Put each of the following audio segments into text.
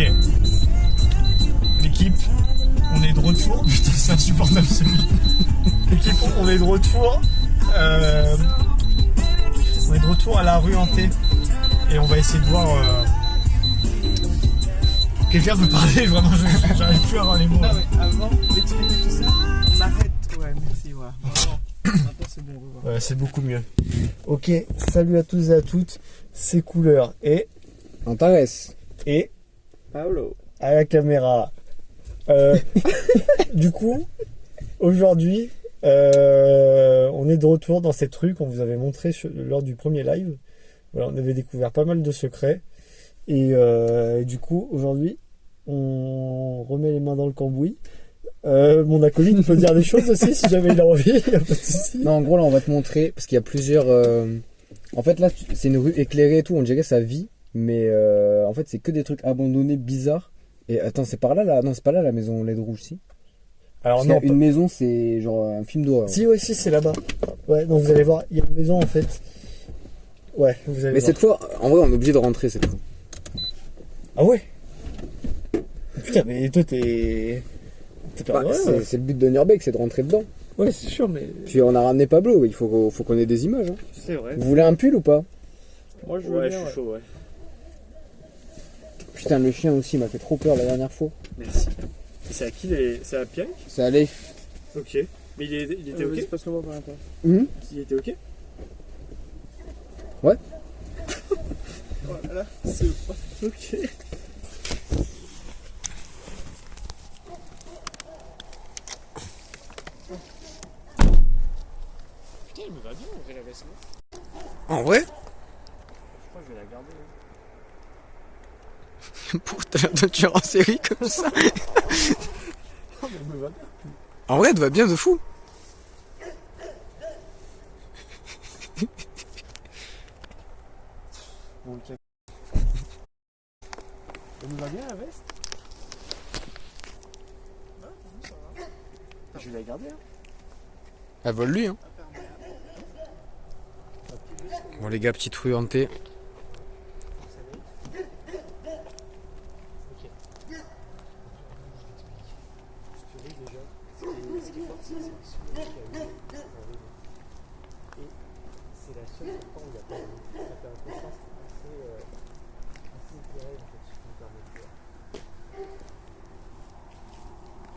Ok. L'équipe, on est de retour. Putain, c'est insupportable celui. L'équipe, on est de retour. On est de retour à la rue hantée. Et on va essayer de voir. Quelqu'un veut parler, vraiment, j'arrive plus à avoir les mots. Ah ouais, avant d'expliquer tout ça, on arrête. Ouais, merci, voilà. Maintenant, c'est bon, on va voir. Ouais, c'est beaucoup mieux. Ok, salut à tous et à toutes. C'est Couleur et Antares. et Paolo. à la caméra. Du coup, aujourd'hui, on est de retour dans cette rue qu'on vous avait montré lors du premier live. Voilà, on avait découvert pas mal de secrets. Et du coup, aujourd'hui, on remet les mains dans le cambouis. Mon acolyte peut dire des choses aussi si jamais il a envie. Y a pas de souci. Non, en gros, là, on va te montrer, parce qu'il y a plusieurs... En fait, là, c'est une rue éclairée et tout, on dirait ça vit, mais en fait, c'est que des trucs abandonnés, bizarres. Et attends, c'est par là, là? Non, c'est pas là, la maison LED rouge, si. Alors Parce non, qu'il y a une maison, c'est genre un film d'horreur. si, ouais, si, c'est là-bas. Ouais, donc vous allez voir, il y a une maison en fait. Ouais, vous allez Mais voir. cette fois, en vrai, on est obligé de rentrer cette fois. Ah ouais. Putain, mais toi t'es pas Bah, vrai. c'est le but de Nurbeck, c'est de rentrer dedans. Ouais, c'est sûr, mais Puis on a ramené Pablo, il faut qu'on ait des images. Hein. c'est vrai. Vous voulez un pull ou pas? Moi, je veux Ouais, bien. je suis chaud, ouais. Putain, le chien aussi m'a fait trop peur la dernière fois. Merci. Et c'est à qui c'est à Pierre? C'est allé. Ok. Mais il était ok? Passe le mot par l'intérieur. Il était ok? Ouais. Voilà, c'est pas ok. Putain, il me va bien en vrai la veste, non? En vrai? Je crois que je vais la garder. Pour te tuer en série comme ça. Non, mais elle me va bien. En vrai, elle te va bien de fou. Bon, ok. Elle me va bien la veste? Je vais la garder, hein. Elle vole lui, hein. Bon, les gars, petite rue hantée. C'est la seule fois où il n'y a pas eu un contraste assez éclairé, en fait, si je peux me permettre.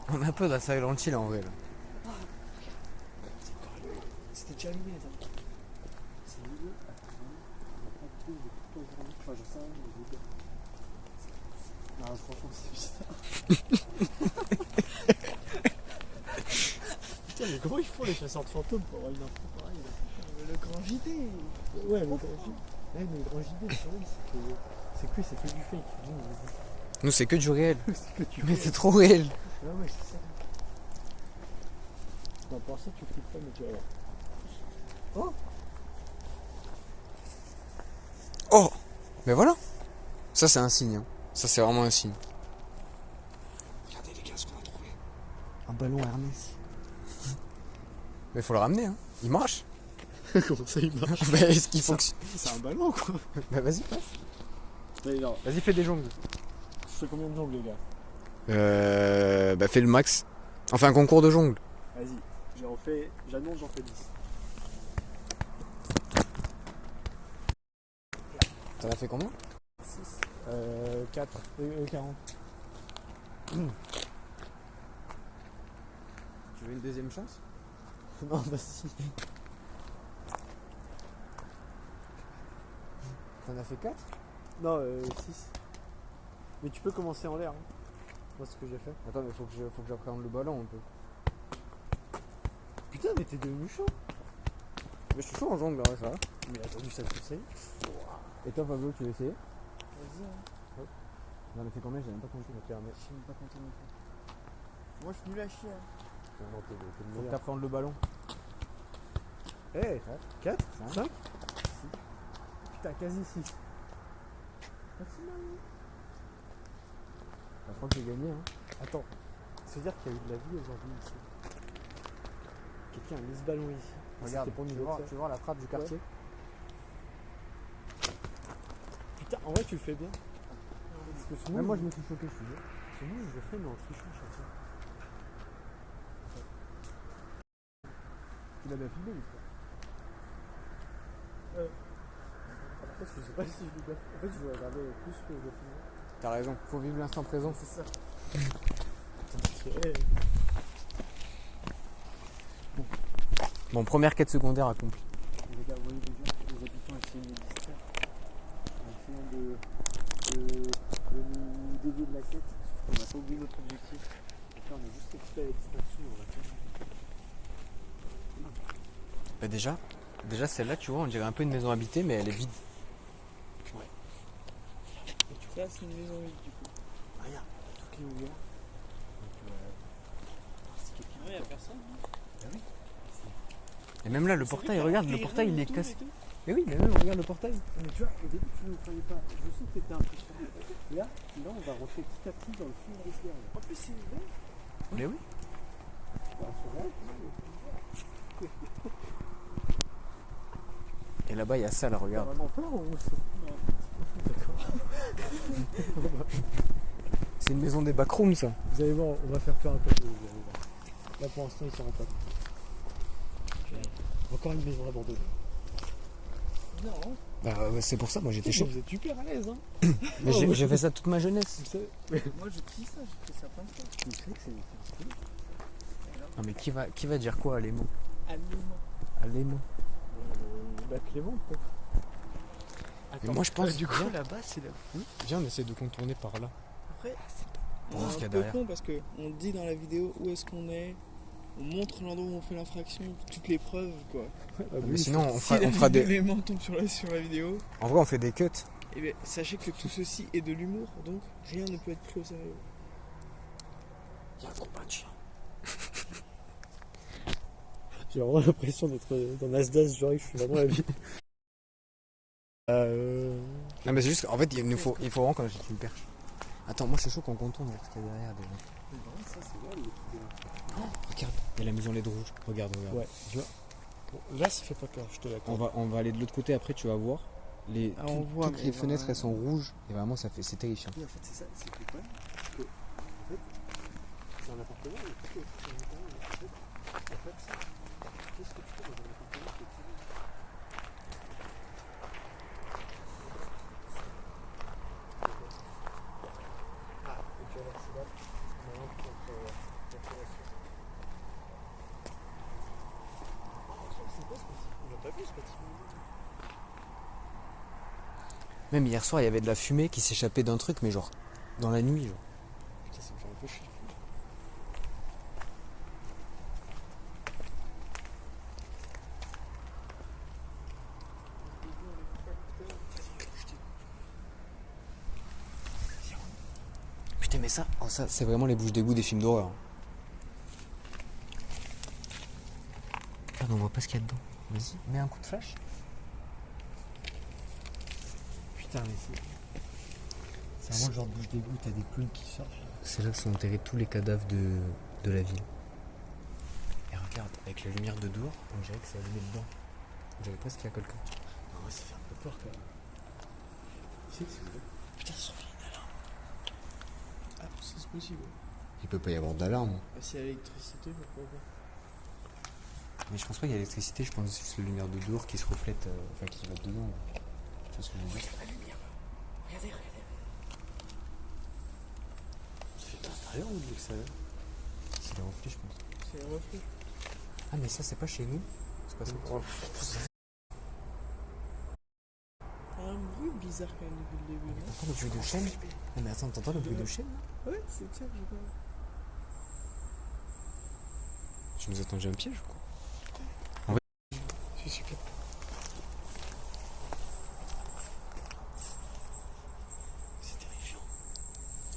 On a un peu de la Silent Hill en vrai là. C'était déjà allumé, attends. C'est milieu. On n'a pas de truc de toute la journée. Enfin, je sais rien, mais je veux dire. Non, franchement, c'est bizarre. Putain, mais comment ils font les chasseurs de fantômes pour avoir une info pareille là? Le grand JT. Ouais, le grand JD. Ouais, mais le grand JD, le problème, c'est que c'est que du fake. Nous, c'est que du réel. C'est que du Mais c'est trop réel. Ouais, ouais, c'est ça. Non, pour ça, tu flippes pas, mais tu vas voir. Oh! Oh. Mais voilà. Ça, c'est un signe. Hein. Ça, c'est vraiment un signe. Regardez les gars ce qu'on a trouvé. Un ballon Hermès. Mais faut le ramener, hein. Il marche. Comment ça il marche? Bah, est-ce qu'il fonctionne? C'est un ballon quoi. Bah, vas-y, passe. Mais non, Vas-y, fais des jongles. je fais combien de jongles les gars? Bah, fais le max. On fait un concours de jongles. Vas-y, j'annonce j'en fais 10. T'en as fait combien? 4, 40. Tu veux une deuxième chance? Non, bah si. T'en as fait 4? Non, 6. Mais tu peux commencer en l'air. Hein. Moi, c'est ce que j'ai fait. Attends, mais faut que j'appréhende le ballon un peu. Putain, mais t'es devenu chaud. Mais je suis chaud en jongle, ouais, ça va. Mais attendu ça tout ça. Et toi, Pablo, tu veux essayer? Vas-y, hein. On en a fait combien? J'ai même pas compté. Je sais même pas compter non plus. Moi, je suis nul à chier. Hein. Faut que t'appréhendes le ballon. Eh, 4, 5. 5. Putain, quasi 6. Je crois que j'ai gagné, hein. Attends, ça veut dire qu'il y a eu de la vie aujourd'hui ici. Quelqu'un a mis ce ballon ici. Regarde, C'était pour nous tu autres, veux voir la frappe du quartier? Putain, en vrai, tu le fais bien. Parce que sinon, Même moi je me suis choqué, je suis dit. sinon, je le fais, mais en trichant à chaque fois. Tu l'as bien filmé l'histoire. En fait, je sais pas si je l'ai bien fait. En fait, je voulais regarder plus que je filmé. T'as raison, faut vivre l'instant présent. C'est ça. Bon, première quête secondaire accomplie. Les gars, vous voyez déjà, les habitants essayent de nous distraire en essayant de nous dévier de la quête. On n'a pas oublié notre objectif. Donc là, on a juste occupé à la distraction et on va faire. Bah déjà celle-là, tu vois, on dirait un peu une maison habitée, mais elle est vide. Ça, c'est une maison vide du coup. Ah, regarde, tout qui est ouvert. Donc, c'est quelqu'un. Ah, il n'y a personne. Ah oui. Et même là, le C'est portail, vrai, regarde, t'as le éclairé portail il est autour cassé. et tout. Mais oui, mais même, regarde le portail. Mais tu vois, au début, tu ne nous croyais pas. Je sens que tu étais impressionné. Là, on va rentrer petit à petit dans le film d'Iceberg. En plus, c'est une belle. Mais oui. Et là-bas, il y a ça, là, T'as regarde. vraiment peur ou C'est une maison des backrooms, ça. Vous allez voir, on va faire peur un peu. Vous allez voir. Là, pour l'instant, ils s'en rendent pas compte. Encore une maison abandonnée. Non. Bah, c'est pour ça, moi j'étais chaud. Vous êtes super à l'aise, hein. Mais j'ai fait ça toute ma jeunesse. Vous savez, Moi, je kiffe ça, j'ai fait ça plein de fois. vous savez que c'est cool. Non, mais qui va dire quoi à l'émo? Allemand. À l'émo. Bah, Clément, peut-être. Mais moi, je pense. Du coup, viens, là-bas, c'est là. viens, on essaie de contourner par là. Après, Pour voir ce qu'il y a un peu derrière. con parce qu'on dit dans la vidéo où est-ce qu'on est. On montre l'endroit où on fait l'infraction, toutes les preuves quoi. Mais sinon, on Si la fera des. élément tombe sur la vidéo, En vrai, on fait des cuts. et bien sachez que tout ceci est de l'humour, donc rien ne peut être pris au sérieux. Il y a un combat de chien. J'ai vraiment l'impression d'être dans Nasdaq, genre que je suis vraiment la vie. Non, mais c'est juste qu'en fait, il faut vraiment qu'on achète une perche. Attends, moi je suis chaud qu'on contourne ce qu'il y a derrière déjà. Ça, c'est là, Regarde, il y a la maison LED rouge. Regarde. Ouais, tu vois. Bon, là, ça fait pas peur, je te l'accorde. On va aller de l'autre côté après, tu vas voir. Ah, on voit, toutes mais les vraiment, fenêtres elles sont rouges et vraiment c'est terrifiant. Oui, en fait, c'est ça, c'est que quoi que, en fait, c'est un appartement, mais tout est un appartement, mais en fait, qu'est-ce que tu fais dans un appartement qui est tout vide? Ah, ok, alors c'est là. Maintenant, c'est quoi ce bâtiment? On l'a pas vu ce bâtiment. Même hier soir il y avait de la fumée qui s'échappait d'un truc mais genre dans la nuit genre. Putain, ça me fait un peu chier. Putain mais ça, ça c'est vraiment les bouches d'égout des films d'horreur. Ah on voit pas ce qu'il y a dedans. Vas-y, mets un coup de flash. Putain, mais c'est vraiment le genre de bouche d'égout, t'as des clowns qui sortent. C'est là que sont enterrés tous les cadavres de la ville. Et regarde, avec la lumière de dehors, on dirait que c'est allumé dedans. On dirait presque qu'il y a quelqu'un. Ah ouais, ça fait un peu peur quand même. Tu sais que c'est vrai. Putain, ils sont finis d'alarme. Ah, ça c'est possible. Il peut pas y avoir d'alarme. Bah, s'il y a l'électricité, pourquoi pas. Mais je pense pas qu'il y a l'électricité, je pense que c'est juste la lumière de dehors qui se reflète, enfin qui va dedans. Tu vois ce que je veux dire? La lumière là. Regardez, regardez. C'est de l'intérieur ou de l'extérieur? C'est les reflets, je pense. C'est un reflet. Ah, mais ça, c'est pas chez nous? C'est pas ça? T'as un bruit bizarre quand même depuis le début, non? T'entends le bruit de chaîne? Non, mais attends, t'entends le bruit de chaîne là? Ouais, c'est ça que j'ai pas. Je nous attendais un piège ou quoi? C'est super. C'est terrifiant.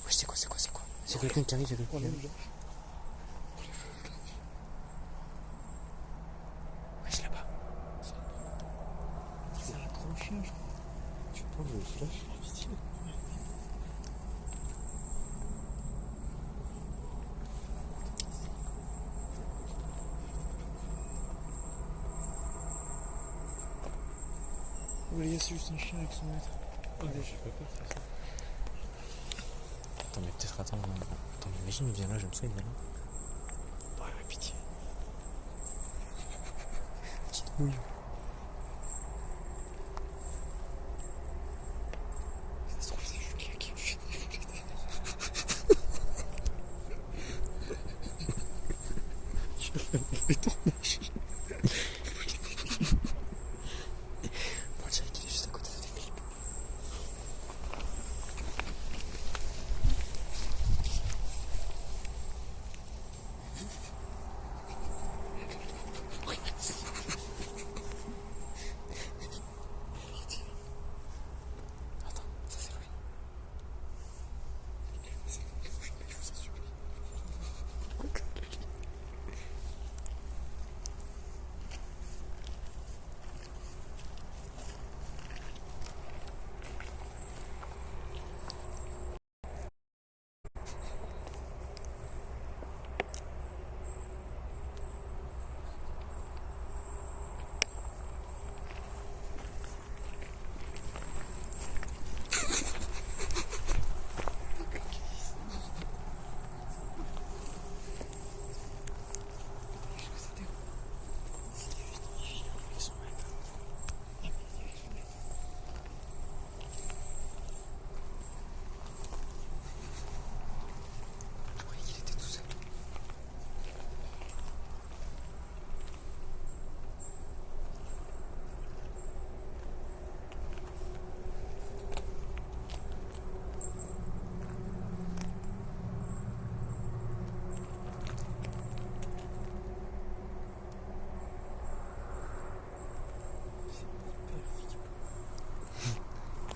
Ouais, c'est quoi? C'est quelqu'un qui arrive, il y a quelqu'un qui arrive. Ouais, je là-bas. C'est un gros chien, je crois. Tu prends le flash? Oh les gars, c'est juste un chien avec son maître. Ah, mais j'ai pas peur, c'est ça. Attends, mais peut-être, attends, imagine, il vient là, j'aime ça, il vient là. Ouais, pitié. Petite mouille. Ça se trouve, c'est Julien qui me fait des Je fais un mauvais tournage. On dirait qu'il est juste à côté de Philippe. Attends, ça c'est lui. C'est bon, je vous en supplie. Je croyais qu'il était tout seul.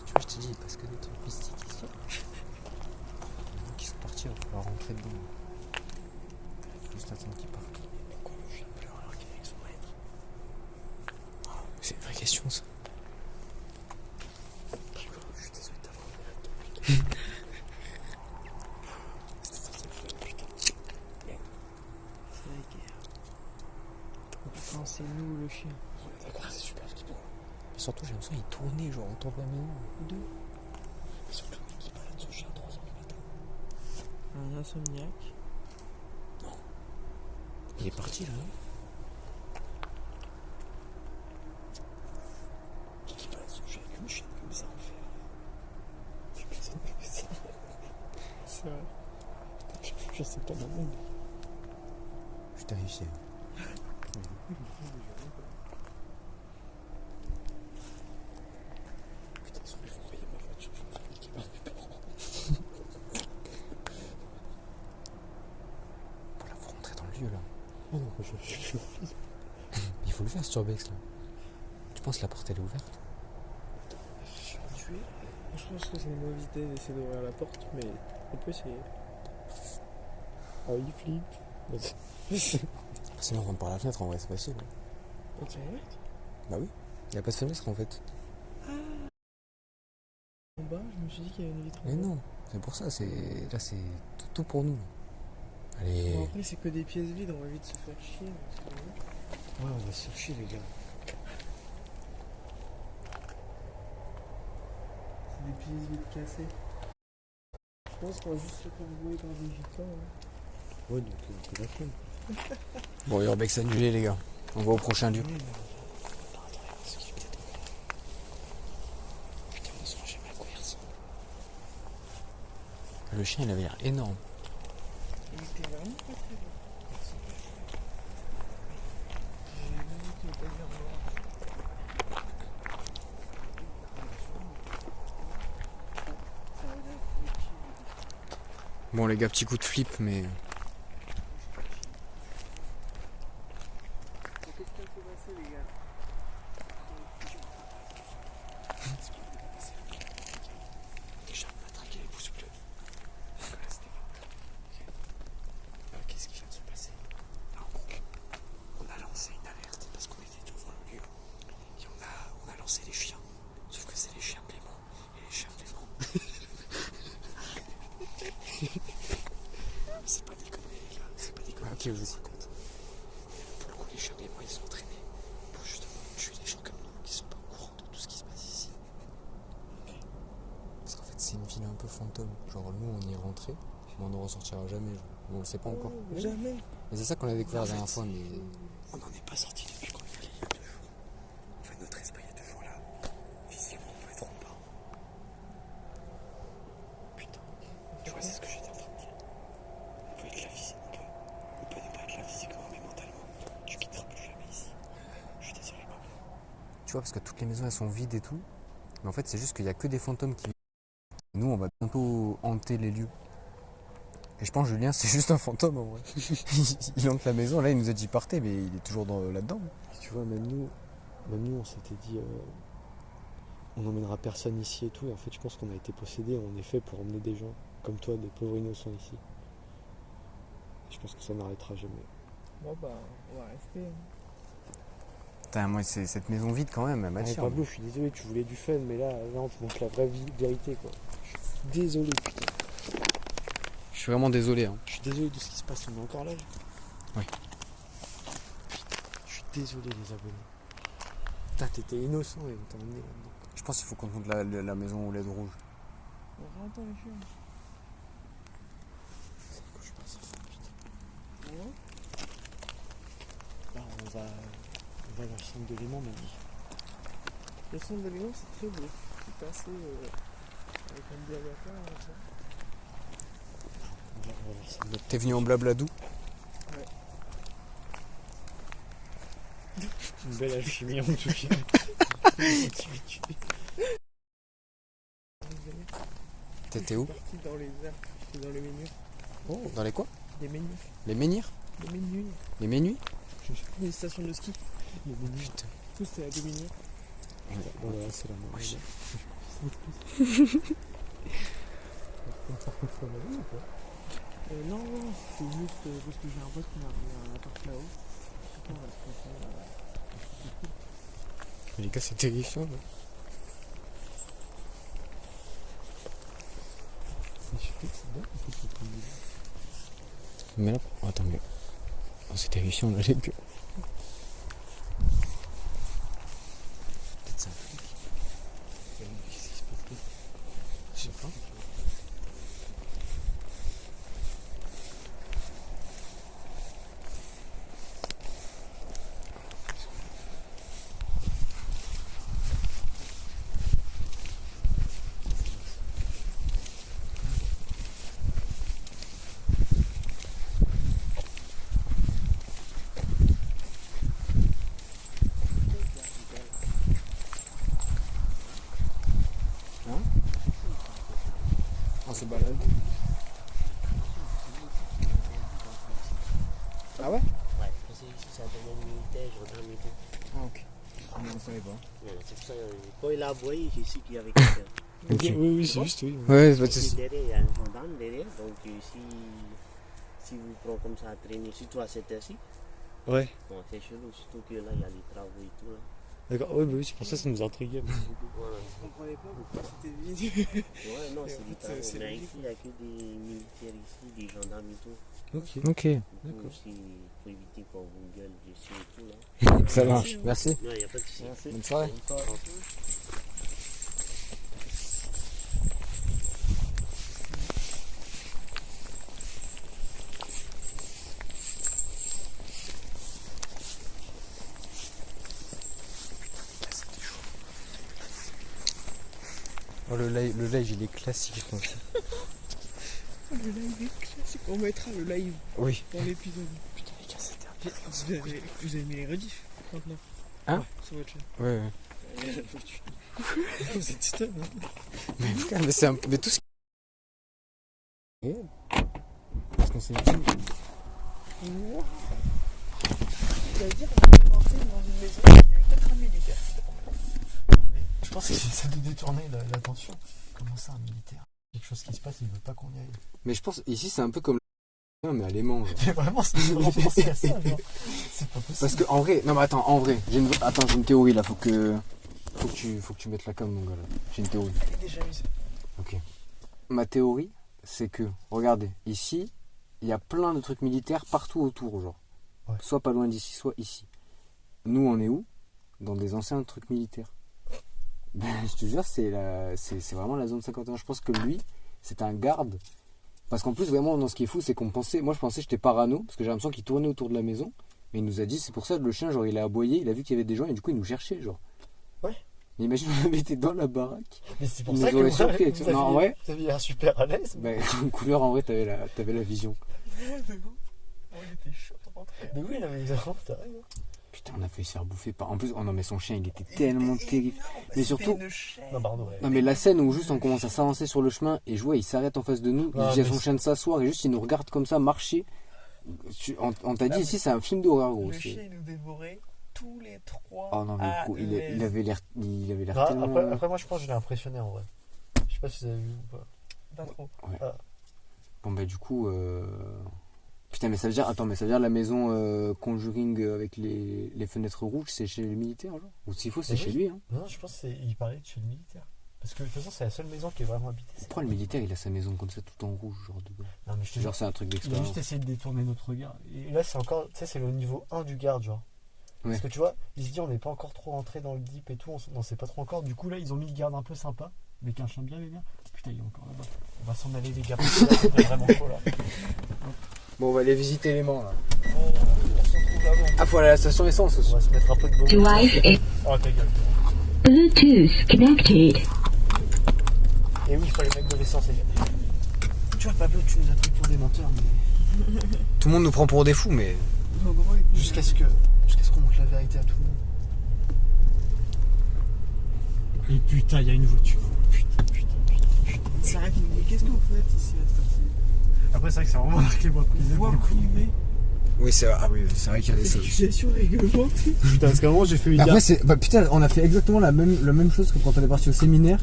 Tu vois, je te dis, parce que des trucs mystiques ici. Maintenant qu'ils sont partis, il va falloir rentrer dedans. Juste attendre qu'ils partent. Pourquoi le chien pleure alors qu'il est avec son maître? C'est une vraie question, ça. Je suis désolé de t'avoir mis là-dedans, putain. C'était censé me faire, putain. C'est la guerre. Enfin, c'est nous le chien. Ouais, d'accord, c'est super flippant. Mais surtout, j'ai l'impression qu'il tournait, genre, autour de la maison. Mais surtout, le mec qui balade son chien à 3h du matin. Un insomniaque. Il est parti, là, non? Qui balade son chien avec une chaîne comme ça en fer. C'est personne qui fait ça. C'est vrai. Je sais pas maman. Je suis terrifié. Putain, ils sont venus envoyer ma voiture, je vais me faire niquer par mes parents. Voilà, faut rentrer dans le lieu, là. Oh non, je suis Il faut le faire, ce Turbex, là. Tu penses que la porte, elle est ouverte? Tué. Je pense que c'est une mauvaise idée d'essayer d'ouvrir la porte, mais on peut essayer. Oh, il flippe. Sinon, on rentre par la fenêtre, en vrai, c'est facile. Ok. Bah oui. Il n'y a pas de fenêtre, en fait. En bas, je me suis dit qu'il y avait une vitre en Mais bas. non, c'est pour ça, là, c'est tout pour nous. Allez. Bon, après, c'est que des pièces vides, on va vite se faire chier. donc c'est bon. Ouais, on va se faire chier, les gars. C'est des pièces vides cassées. Je pense qu'on va juste se faire rouler par des gitans. Hein. Ouais, donc on peut la flemme. Bon, Urbex annulé, les gars. On va au prochain lieu. Attends, parce qu'il est peut-être au courant. Putain, on saura jamais à quoi il ressemble. Le chien, il avait l'air énorme. Il était vraiment pas très bon. J'ai vu qu'il était bien noir. Bon, les gars, petit coup de flip, mais. Qu'est-ce qu'il faut passer, les gars? Déjà, on a traqué les pouces bleus. Qu'est-ce qui vient de se passer? Là, en gros, on a lancé une alerte parce qu'on était devant le lieu. Et on a lancé les chiens. Sauf que c'est les chiens Clément. Et les chiens Clément. C'est pas des conneries, les gars. C'est pas des conneries. Ok, vous Pour le coup, les chiens Clément, ils sont entraînés pour justement tuer des gens comme nous qui sont pas au courant de tout ce qui se passe ici. Parce qu'en fait, c'est une ville un peu fantôme. Genre nous on y est rentré, mais on ne ressortira jamais. Genre. On le sait pas encore. Jamais. Mais c'est ça qu'on a découvert la dernière fois, mais. On n'en est pas sorti depuis qu'on est allé il y a 2 jours. En fait, notre esprit est toujours là. Physiquement, on peut être en bas. Putain, tu vois, c'est ce que j'étais en train de dire. On peut être là physiquement. On peut ne pas être là physiquement, mais mentalement. Tu quitteras plus jamais ici. Je suis désolé, Pablo. Tu vois, parce que toutes les maisons elles sont vides et tout. Mais en fait, c'est juste qu'il n'y a que des fantômes qui. Nous, on va bientôt hanter les lieux. Et je pense que Julien, c'est juste un fantôme en vrai. Il hante la maison, là il nous a dit partez, mais il est toujours là-dedans. Tu vois, même nous on s'était dit, on n'emmènera personne ici et tout. Et en fait, je pense qu'on a été possédés, on est fait pour emmener des gens comme toi, des pauvres innocents ici. Je pense que ça n'arrêtera jamais. Bon bah, on va rester. Putain, moi, c'est cette maison vide quand même, elle Ouais, m'attire. Pablo, je suis désolé, tu voulais du fun, mais là on te montre la vraie vérité, quoi. Je suis désolé, putain. Je suis vraiment désolé. Hein. Je suis désolé de ce qui se passe, on est encore là. Oui. Putain, je suis désolé, les abonnés. Putain, t'étais innocent et on t'a emmené là-dedans. Je pense qu'il faut qu'on monte la maison au LED rouge. On rentre les films. C'est que je passe à fond, putain. Ouais. Là, on va dans le centre de Léman, m'a dit. Le centre de Lyon, c'est très beau. C'est assez. Avec un dialogue là, ça. On va dans le centre de T'es venu en blabladou? Une belle alchimie en tout cas. T'étais où? Je suis parti dans les airs. J'étais dans les menus. Oh, dans les quoi? Des menus. Les menhirs? Des menus. Les menuis? Les stations de ski. Les menus. Putain. Tout c'était à 2 menus. Voilà, c'est la même. Wesh. Non, c'est juste parce que j'ai un pote qui m'a remis un appart là-haut. On va se passer, Les gars, c'est terrifiant. Là. Mais là, attends, mais. Oh, c'est terrifiant là, les gars. Peut-être c'est un flic. Qu'est-ce qui se passe là? Je sais pas. On se balade. Ah ouais? Ouais, parce que ici ça devient militaire, gendarme et tout. Ah ok. On ne savait pas. Ouais, c'est pour ça, quand il a aboyé, j'ai su qu'il y avait quelqu'un. Ok. Oui, c'est juste, oui. Ouais, c'est pas de Ici soucis. derrière, il y a un gendarme derrière, donc si vous prenez comme ça à traîner, surtout à cette heure-ci, Ouais, bon, c'est chelou, surtout que là, il y a les travaux et tout. Là. d'accord. Ouais, bah oui, c'est pour ça que ça nous intriguait. Voilà. Je comprenais pas pourquoi c'était vide. Ouais, non, Et c'est en des fait, travaux. c'est Mais logique, ici, il n'y a que des militaires ici, des gendarmes et tout. Ok. Ok, Du coup, il faut éviter qu'on vous gueule dessus et tout. Là. ça marche. Merci. Non, il n'y a pas de souci. Bonne soirée. Oh, le live il est classique, je pense. Le live est classique. On mettra le live Oui. dans l'épisode. Putain, les gars, c'était Vous avez mis les rediffs maintenant? Hein? Ouais, sur votre chaîne. Ouais, ouais. C'est stun, hein. Mais putain, mais c'est un peu. Mais tout ce qui. Réel. Parce qu'on s'est dit. Wow. C'est-à-dire qu'on est rentré dans une maison, il y a eu peut-être un militaire. Je pense que ça de détourner l'attention. Comment ça, un militaire? Quelque chose qui se passe, il veut pas qu'on y aille. Mais je pense, ici c'est un peu comme. Mais à Léman. genre. Mais vraiment, c'est vraiment pensé à ça, genre. C'est pas possible. Parce que en vrai. Non, mais attends, en vrai. Attends, j'ai une théorie là, faut que tu mettes la cam, mon gars là. J'ai une théorie. J'ai déjà mis ça. Ok. Ma théorie, c'est que, regardez, ici, il y a plein de trucs militaires partout autour, genre. Ouais. Soit pas loin d'ici, soit ici. Nous, on est où? Dans des anciens trucs militaires. Ben, je te jure, c'est vraiment la zone 51. Je pense que lui, c'était un garde. Parce qu'en plus, vraiment, dans ce qui est fou, c'est qu'on pensait, moi je pensais que j'étais parano, parce que j'ai l'impression qu'il tournait autour de la maison. Mais il nous a dit, c'est pour ça que le chien, genre, il a aboyé, il a vu qu'il y avait des gens et du coup, il nous cherchait, genre. Ouais. Mais imagine, on avait été dans la baraque. Mais c'est pour Ils ça nous auraient que surpris et tout. Non, en vrai, vous aviez l'air super à l'aise. bah, en couleur, en vrai, t'avais la vision. On était chaud de rentrer. Mais oui, non, mais vraiment, t'as raison. Putain, on a failli se faire bouffer par. En plus, oh non, mais son chien, il était tellement terrible. Mais surtout, Non, pardon, ouais. non, mais la scène où juste on commence à s'avancer sur le chemin et je vois, il s'arrête en face de nous, il Ah, dit à mais son c'est- chien de s'asseoir et juste il nous regarde comme ça marcher. On t'a dit ici, c'est un film d'horreur, gros. Le c'est- chien il nous dévorait tous les trois. Oh non, mais gros, il avait l'air Ah, tellement. après, moi, je pense que je l'ai impressionné en vrai. Je sais pas si vous avez vu ou pas. Pas trop. Bon, bah, du coup. Putain, mais ça veut dire. Attends, mais ça veut dire la maison Conjuring avec les fenêtres rouges, c'est chez les militaires, genre. Ou s'il faut, c'est Mais chez oui. lui, hein. Non, je pense qu'il parlait de chez le militaire. Parce que de toute façon, c'est la seule maison qui est vraiment habitée. c'est- Pourquoi le militaire, il a sa maison comme ça, tout en rouge, genre de. Non, mais je te jure, Genre, c'est un truc il a d'expérience. juste essayé de détourner notre regard. Et là, c'est encore, tu sais, c'est le niveau 1 du garde, genre. Ouais. Parce que tu vois, il se dit, on n'est pas encore trop rentré dans le deep et tout, on sait pas trop encore. Du coup, là, ils ont mis le garde un peu sympa, avec un chien bien vénère. Putain, il est encore là-bas. On va s'en aller, les gars, parce que là, c'est vraiment chaud, là. Bon, on va aller visiter les mains, là. On se retrouve avant. Ah, faut aller à la station essence aussi. On va se mettre un peu de beau. Device is Oh, ta gueule. Bluetooth connected. Et oui, il faut aller mettre de l'essence, les gars. Tu vois, Pablo, tu nous as pris pour des menteurs, mais. Tout le monde nous prend pour des fous, mais. En gros, il- Jusqu'à ce qu'on montre la vérité à tout le monde. Et putain, il y a une voiture. Putain. Sarah qui nous dit qu'est-ce que vous faites ici à cette heure-ci? Après, c'est vrai que c'est vraiment marqué voie privée. Voie privée. Oui, c'est vrai qu'il y a des choses. Situation réglementée. Putain, parce qu'à un moment, j'ai fait une Après, c'est. Bah, putain, on a fait exactement la même chose que quand on est parti au séminaire,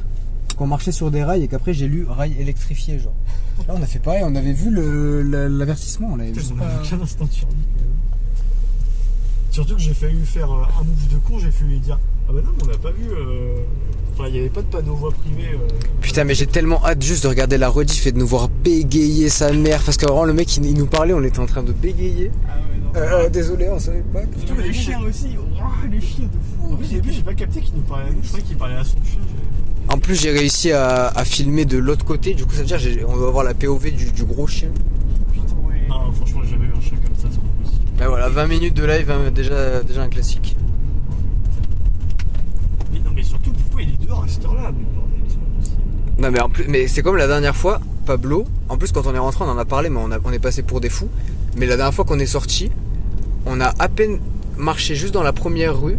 qu'on marchait sur des rails et qu'après j'ai lu rails électrifiés, genre. Là, on a fait pareil, on avait vu l'avertissement, on l'avait juste On pas. a aucun instant de survie, quand même. Surtout que j'ai failli faire un move de con, j'ai fait lui dire ah bah non, mais on n'a pas vu. Enfin, il n'y avait pas de panneau voie privée. Putain, mais j'ai tellement hâte juste de regarder la rediff et de nous voir bégayer sa mère. Parce que vraiment, le mec, il nous parlait, on était en train de bégayer. Ah ouais, non. Désolé, on savait pas. Surtout les chiens aussi. Oh, les chiens de fou. En plus, au début, j'ai pas capté qu'il nous parlait à nous. Je croyais qu'il parlait à son chien. En plus, j'ai réussi à filmer de l'autre côté. Du coup, ça veut dire on doit avoir la POV du gros chien. Putain, ouais. Non, franchement, j'ai jamais vu un chien comme ça, c'est pas possible. Mais voilà, 20 minutes de live, hein, déjà un classique. Mais non, mais surtout, pourquoi il est dehors à cette heure-là? Mais bordel, c'est pas possible. Non, mais en plus, mais c'est comme la dernière fois, Pablo. En plus, quand on est rentré, on en a parlé, mais on est passé pour des fous. Mais la dernière fois qu'on est sorti, on a à peine marché juste dans la première rue.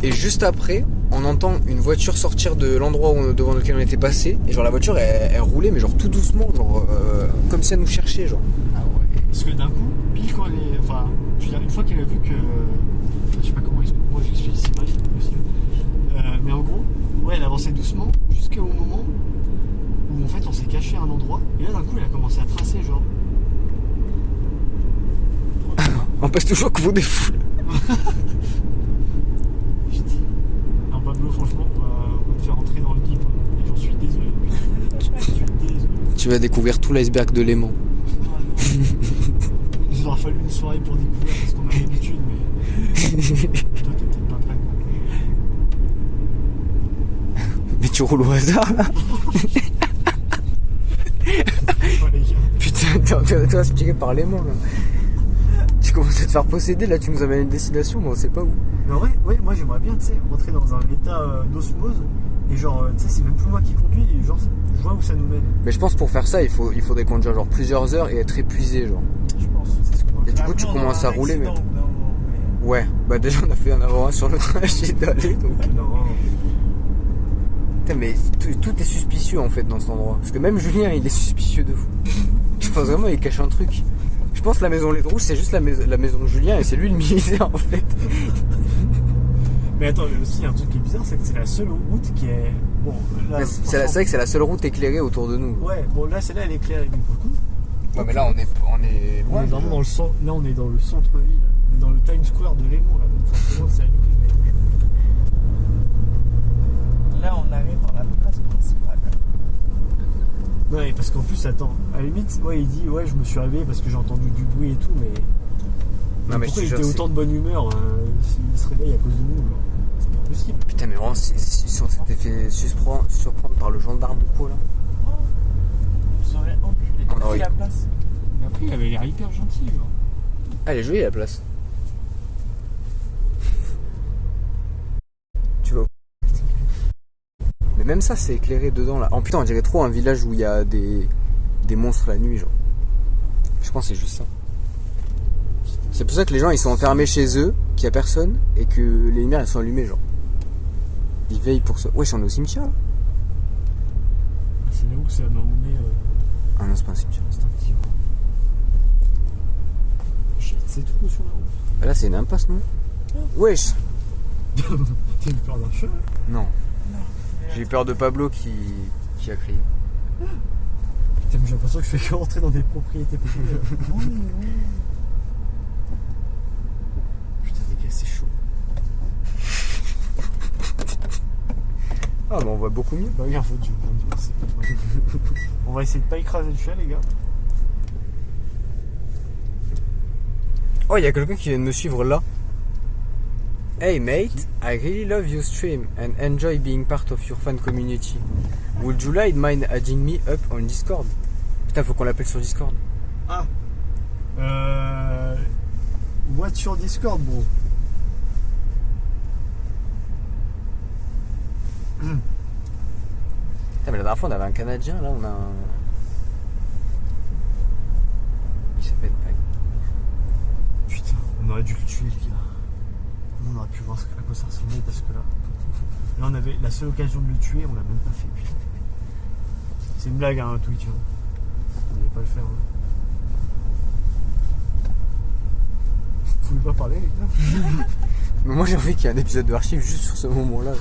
Et juste après, on entend une voiture sortir de l'endroit devant lequel on était passé. Et genre, la voiture, elle roulait, mais genre tout doucement, genre comme si elle nous cherchait, genre. Ah ouais. Parce que d'un coup, pile quand elle est. Enfin, je veux dire, une fois qu'elle a vu que. Je sais pas comment expliquer. Moi, je suis mal aussi. Mais en gros, ouais, elle avançait doucement jusqu'au moment où en fait on s'est caché à un endroit. Et là, d'un coup, elle a commencé à tracer, genre. On passe toujours que vous des fous. Je dis. Non, Pablo, franchement, on va te faire entrer dans le deep. Et j'en suis désolé. J'en suis désolé. Tu vas découvrir tout l'iceberg de Léman. Il nous aura fallu une soirée pour découvrir parce qu'on a l'habitude, mais. Toi, t'es peut-être pas prêt. Mais tu roules au hasard, là. Oh, les gars. Putain, t'es inspiré par Léman, là. Tu commences à te faire posséder, là tu nous amènes à une destination, mais on sait pas où. Mais en vrai, ouais, moi j'aimerais bien, tu sais, rentrer dans un état d'osmose. Et genre, tu sais, c'est même plus moi qui conduis, et genre, je vois où ça nous mène. Mais je pense pour faire ça, il faudrait conduire genre plusieurs heures et être épuisé, genre. Je pense, c'est ce qu'on va Et faire. du coup, tu Après, on commences aura à un rouler, mais. accident au bout d'un moment, mais- Ouais, bah déjà on a fait un avant sur le trajet d'aller, donc. Non. Putain, mais tout est suspicieux en fait dans cet endroit. Parce que même Julien, il est suspicieux de fou. Je pense vraiment qu'il cache un truc. Je pense que la maison Les Rouges, c'est juste la maison de Julien et c'est lui le militaire en fait. Mais attends, mais aussi, il y a un truc qui est bizarre, c'est que c'est la seule route qui est. Bon, là. C'est vrai que c'est la seule route éclairée autour de nous. Ouais, bon, là, celle-là, elle est éclairée, mais pour le coup. Ouais, mais là on est On loin. est vraiment dans le centre. Là, on est dans le centre-ville. On est dans le Times Square de Léman, là. Donc, forcément, c'est à nous que Là, on arrive dans la place principale. Ouais, parce qu'en plus, attends, à la limite, ouais, il dit, ouais, je me suis réveillé parce que j'ai entendu du bruit et tout, mais. Non, mais je pourquoi te il jure, était c'est- autant de bonne humeur s'il se réveille à cause de nous, genre. C'est pas possible. Putain, mais vraiment, si on s'était fait surprendre par le gendarme ou quoi là. nous auraient enculé. On aurait- C'est la place. Mais après, il avait l'air hyper gentil, genre. Ah, elle est jolie la place. Tu vois. Mais même ça, c'est éclairé dedans là. Oh putain, on dirait trop un village où il y a des monstres la nuit, genre. Je pense que c'est juste ça. C'est pour ça que les gens ils sont enfermés chez eux, qu'il y a personne et que les lumières elles sont allumées, genre. Ils veillent pour ça. Wesh, on est au cimetière là. C'est là où ça m'a emmené Ah non, c'est pas un cimetière. instinctivement. Shit, c'est tout sur la route. Bah là, c'est une impasse, non? Wesh. T'as eu peur d'un chat? Non. J'ai eu peur de Pablo qui a crié. Putain, mais j'ai l'impression que je fais que rentrer dans des propriétés populaires. Putain, les gars, c'est chaud. Ah, bah on voit beaucoup mieux. Bah oui, en fait, je viens de passer. On va essayer de pas écraser le chat, les gars. Oh, il y a quelqu'un qui vient de me suivre là. Hey mate, I really love your stream and enjoy being part of your fan community. Would you like mind adding me up on Discord? Putain, faut qu'on l'appelle sur Discord. What's your Discord, bro? Putain, mais la dernière fois on avait un Canadien, là on a un... Il s'appelle... Putain, on aurait dû le tuer, les gars. On aurait pu voir à quoi ça ressemblait parce que là. Là, on avait la seule occasion de le tuer, on l'a même pas fait. Putain. C'est une blague, hein, Twitch. Hein. On n'allait pas le faire. Hein. Vous pouvez pas parler, les gars? Mais moi j'ai envie qu'il y ait un épisode de Archive juste sur ce moment-là.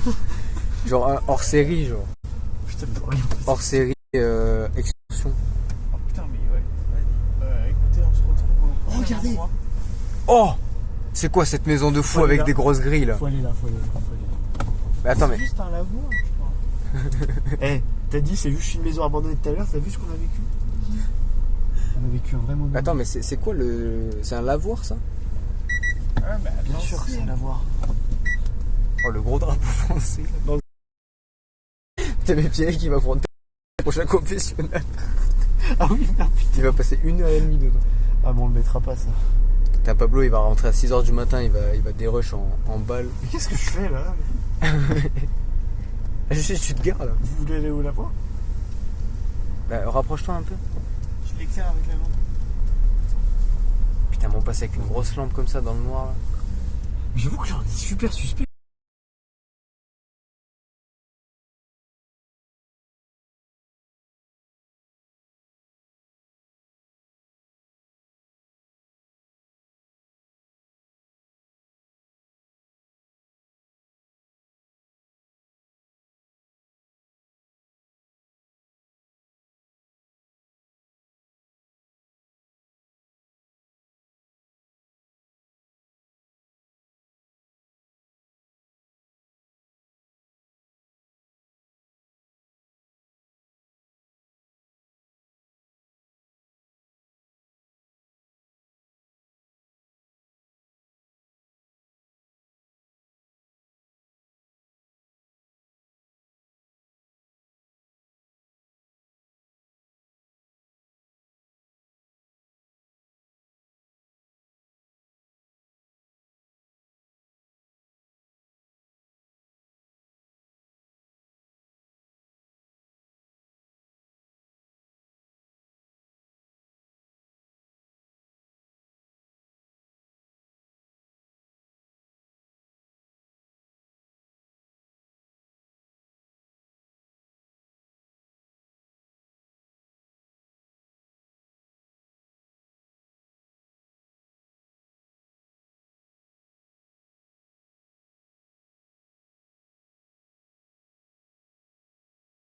Genre un hors série, genre. Putain, mais rien. Hors série, excursion. Oh putain, mais ouais. Vas-y. Écoutez, on se retrouve au. Oh, regardez. endroit. Oh! C'est quoi cette maison de fou Faut aller avec là. des grosses grilles là? Faut aller là, faut aller là. Faut aller là. Mais attends, mais... C'est juste un lavoir, je crois. Eh, t'as dit c'est juste une maison abandonnée tout à l'heure, t'as vu ce qu'on a vécu? On a vécu un vrai moment. Attends, mais c'est quoi le... C'est un lavoir ça? Ah, bah, Bien sûr que c'est un lavoir. Oh, le gros drapeau français là. T'as mes pieds qui va prendre le prochain confessionnal. Ah oui, merde, putain. Il va passer 1h30 dedans. Ah bon, on le mettra pas ça. T'as Pablo, il va rentrer à 6h du matin, il va dérush en balle. Mais qu'est-ce que je fais là? Je sais, tu te gares là. Vous voulez aller où la voir? Bah, rapproche-toi un peu. Je l'éclaire avec la lampe. Putain, mais on passe avec une grosse lampe comme ça dans le noir là. Mais j'avoue que là on est super suspect